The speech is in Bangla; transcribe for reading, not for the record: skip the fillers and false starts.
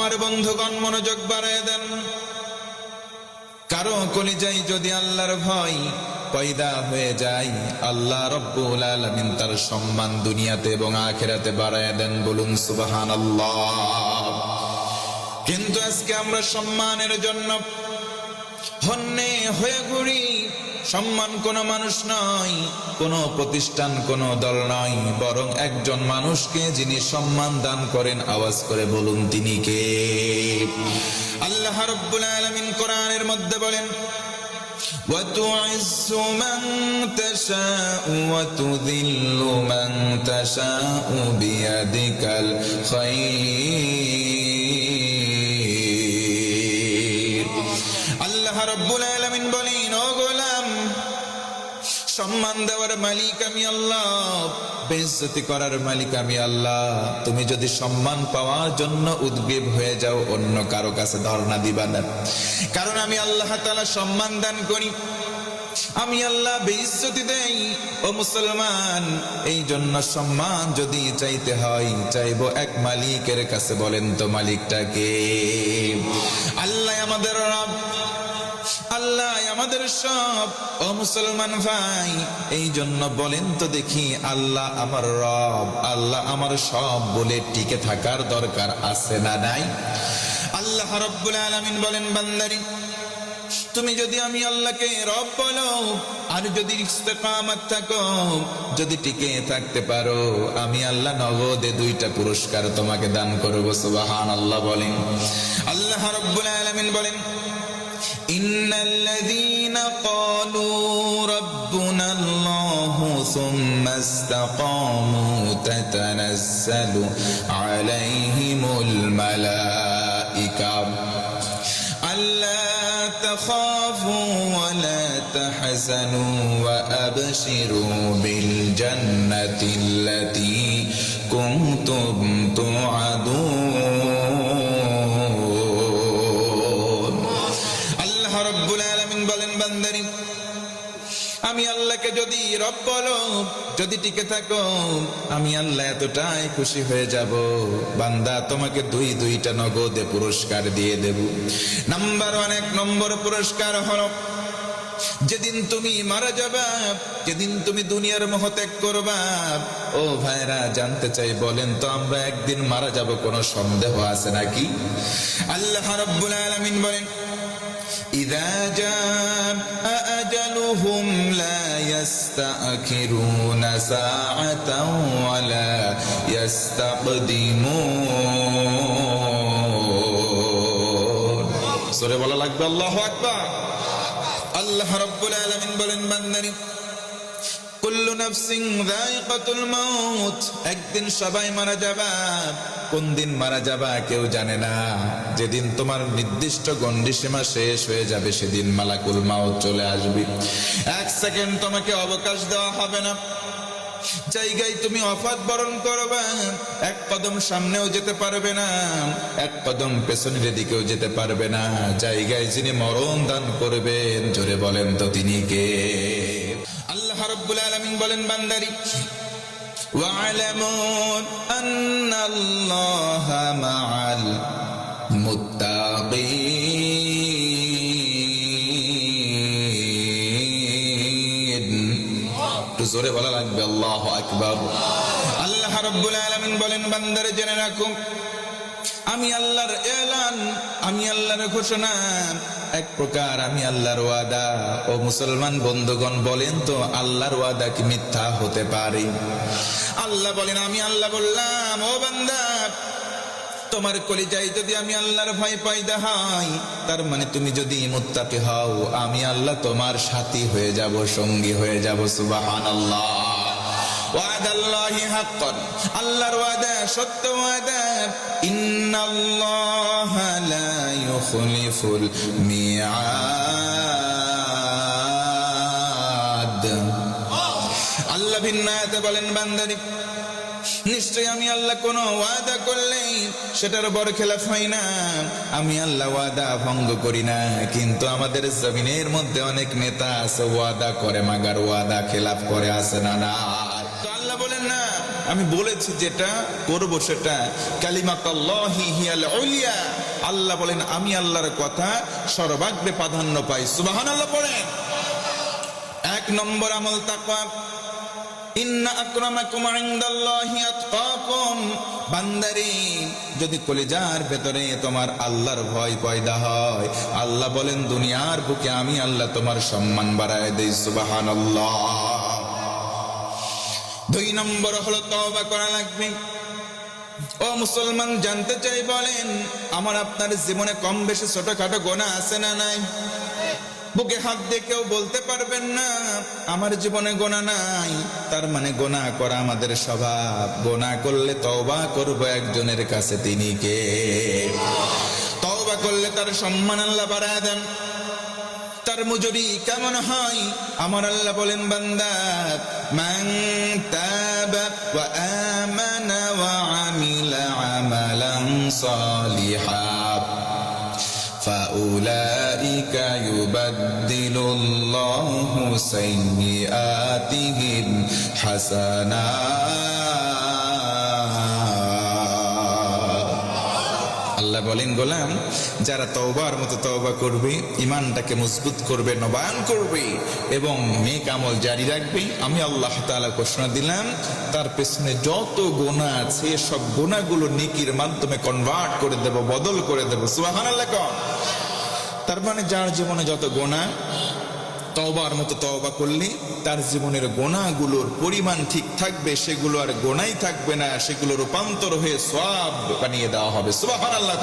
আমার বন্ধুগণ মনোযোগ বাড়ায় দেন। কারো কলিজায় যদি আল্লাহর ভয় পয়দা হয়ে যায়, আল্লাহ রব্বুল আলামিন তার সম্মান দুনিয়াতে এবং আখিরাতে বাড়ায় দেন। বলুন সুবহানাল্লাহ। কিন্তু আজকে আমরা সম্মানের জন্য হন্যে হয়ে ঘুরি। সম্মান কোন মানুষ নয়, কোন প্রতিষ্ঠান, কোন দল নয়, বরং একজন মানুষকে যিনি সম্মান দান করেন। আওয়াজ করে বলুন তিনি কে? আল্লাহ রাব্বুল আলামিন কোরআনের মধ্যে বলেন, وَتُعِزُّ مَن تَشَاءُ وَتُذِلُّ مَن تَشَاءُ بِيَدِكَ الْخَيْرُ। আল্লাহ রাব্বুল আলামিন বলেন, ও গোলাম, সম্মান দেওয়ার মালিক আমি আল্লাহ, বেইজ্জতি করার মালিক আমি আল্লাহ। তুমি যদি সম্মান পাওয়ার জন্য উদ্গ্রীব হয়ে যাও, অন্য কারো কাছে ধর্ণা দিবা না, কারণ আমি আল্লাহ তাআলা সম্মান দান করি, আমি আল্লাহ বেইজ্জতি দেই। ও মুসলমান, এই জন্য সম্মান যদি চাইতে হয়, চাইবো এক মালিকের কাছে। বলেন তো মালিকটা কে? আল্লাহ আমাদের রব, আল্লাহ আমাদের সব। ও মুসলমান ভাই, এই জন্য বলেন তো দেখি, আল্লাহ আমার রব, আল্লাহ আমার সব বলে টিকে থাকার দরকার আছে না নাই? আল্লাহ রাব্বুল আলামিন বলেন, বান্দারি, তুমি যদি আমি আল্লাহকে রব বলো আর যদি ইস্তেকামত থাকো, যদি টিকে থাকতে পারো, আমি আল্লাহ নগদে 2টা পুরস্কার তোমাকে দান করব। সুবহানাল্লাহ বলেন। আল্লাহ রাব্বুল আলামিন বলেন, ইন্নাল্লাযীনা ক্বালু রাব্বুনাল্লাহু সুম্মা ইসতাকামু তাতানাজ্জালু আলাইহিমুল মালাঈকা আল্লা তাখাফু ওয়া লা তাহজানু ওয়া আবশিরু বিল জান্নাতিল্লাতী কুনতুম তুআদুন। আল্লাহ রাব্বুল আলামিন বলেন, বান্দারি, আমি আল্লাহকে যদি রব বলো, যদি টিকে থাকো, আমি আল্লাহ এতটাই খুশি হয়ে যাব, বান্দা তোমাকে 2টা নগদে পুরস্কার দিয়ে দেব। নাম্বার 1, 1 নম্বর পুরস্কার হলো, যেদিন তুমি মারা যাবা, যেদিন তুমি দুনিয়ার মোহ ত্যাগ করবা। ও ভাইরা, জানতে চাই, বলেন তো আমরা একদিন মারা যাব, কোনো সন্দেহ আছে নাকি? আল্লাহ রাব্বুল আলামিন বলেন, ইযা জাআ আজালুহুম লা ইস্তাখিরুনা সাআতাও ওয়া লা ইস্তাকদিমুন। সূরা বলা লাগবে আল্লাহু আকবার। আল্লাহ রাব্বুল আলামিন বলেন, বান্দারে, কুল্লু নাফসিন যায়িকাতুল মাউত, একদিন সবাই মারা যাবা। কোন দিন মারা যাবা কেউ জানে না। যেদিন তোমার নির্দিষ্ট গন্ডিসীমা শেষ হয়ে যাবে, সেদিন মালাকুল মাউত চলে আসবে। 1 সেকেন্ড তোমাকে অবকাশ দেওয়া হবে না। জায়গায় তুমি ওয়াফাত বরণ করবা, 1 কদম সামনেও যেতে পারবে না, 1 কদম পেছনের দিকেও যেতে পারবে না। জায়গায় যিনি মরণ দান করবেন, জোরে বলেন তো তিনি কে? আল্লাহ রাব্বুল আলামিন বলেন, বান্দারি, ওয়া'লামু আন্নাল্লাহা মা'আল মুত্তাকিন। একটু জোরে বলা লাগবে আল্লাহু আকবার। আল্লাহ রাব্বুল আলামিন বলেন, বান্দারে জেনে রাখো, আমি আল্লাহর এলান, আমি আল্লাহর ঘোষণা, এক প্রকার আমি আল্লাহর ওয়াদা। ও মুসলমান বন্ধুগণ, বলেন তো আল্লাহর ওয়াদা কি মিথ্যা হতে পারে? আল্লাহ বলেন, আমি আল্লাহ বললাম, ও বান্দা, তোমার কলিজায় যদি আমি আল্লাহর ভয় পয়দা হয়, তার মানে তুমি যদি মুত্তাকি হও, আমি আল্লাহ তোমার সাথী হয়ে যাব, সঙ্গী হয়ে যাব। সুবহানাল্লাহ। ওয়াদাল্লাহি হাক্কান, আল্লাহর ওয়াদা সত্য ওয়াদা। ইন্নাল্লাহা লা ইউখলিফুল মিআদ। আল্লাহ ভিন্ন আয়াতে বলেন, বান্দারে, নিশ্চয় আমি আল্লাহ কোন ওয়াদা করলে সেটার বরখেলাফ হয় না, আমি আল্লাহ ওয়াদা ভঙ্গ করি না। কিন্তু আমাদের জমিনের মধ্যে অনেক নেতা আছে, ওয়াদা করে মাগার ওয়াদা খেলাফ করে, আছে না? না, তো আল্লাহ বলেন না, আমি বলেছি যেটা করব সেটা। কালিমাতুল্লাহি হিয়াল উলিয়া, আল্লাহ বলেন আমি আল্লাহর কথা সর্বাগ্রে প্রাধান্য পাই। সুবহানাল্লাহ পড়েন। 1 নম্বর আমল তাকওয়া। ইন্না আকরামাকুম ইনদাল্লাহি আতকাকুম। বান্দারে, যদি কলিজার ভেতরে তোমার আল্লাহর ভয় পয়দা হয়, আল্লাহ বলেন দুনিয়ার বুকে আমি আল্লাহ তোমার সম্মান বাড়ায় দেই। সুবহানাল্লাহ। 2 নম্বর হলো তওবা করা লাগবে। ও মুসলমান, জানতে চাই বলেন আমার আপনার জীবনে কম বেশি ছোটখাটো গুনাহ আছে না নাই? বুকে হাত দিয়ে কেউ বলতে পারবেন না আমার জীবনে গুনাহ নাই। তার মানে গুনাহ করা আমাদের স্বভাব। গুনাহ করলে তওবা করব একজনের কাছে, তিনি কে? তওবা করলে তার সম্মান আল্লাহ বাড়ায় দেন। তার মজুরি কেমন হয়? আমার আল্লাহ বলেন বান্দা, মান তাবা ওয়া আমানা ওয়া আমিলা আমালান সালিহান فَأُولَئِكَ يُبَدِّلُ اللَّهُ سَيِّئَاتِهِمْ حَسَنَاتٍ। আল্লাহ বলেন গোলাম, যারা তওবার মতো তওবা করবে, ইমানটাকে মজবুত করবে, নবায়ন করবে এবং নেক আমল জারি রাখবে, আমি আল্লাহ তাআলা ঘোষণা দিলাম তার পেছনে যত গুনাহ আছে সব গুনাহগুলো নেকির মাধ্যমে কনভার্ট করে দেব, বদল করে দেব। সুবহানাল্লাহ। তার মানে যার জীবনে যত গুনাহ, তওবার মতো তওবা করলে তার জীবনের গুনাহগুলোর পরিমাণ ঠিক থাকবে, সেগুলো আর গুনাহই থাকবে না, সেগুলো রূপান্তর হয়ে সওয়াব বানিয়ে দেওয়া হবে। সুবহানাল্লাহ।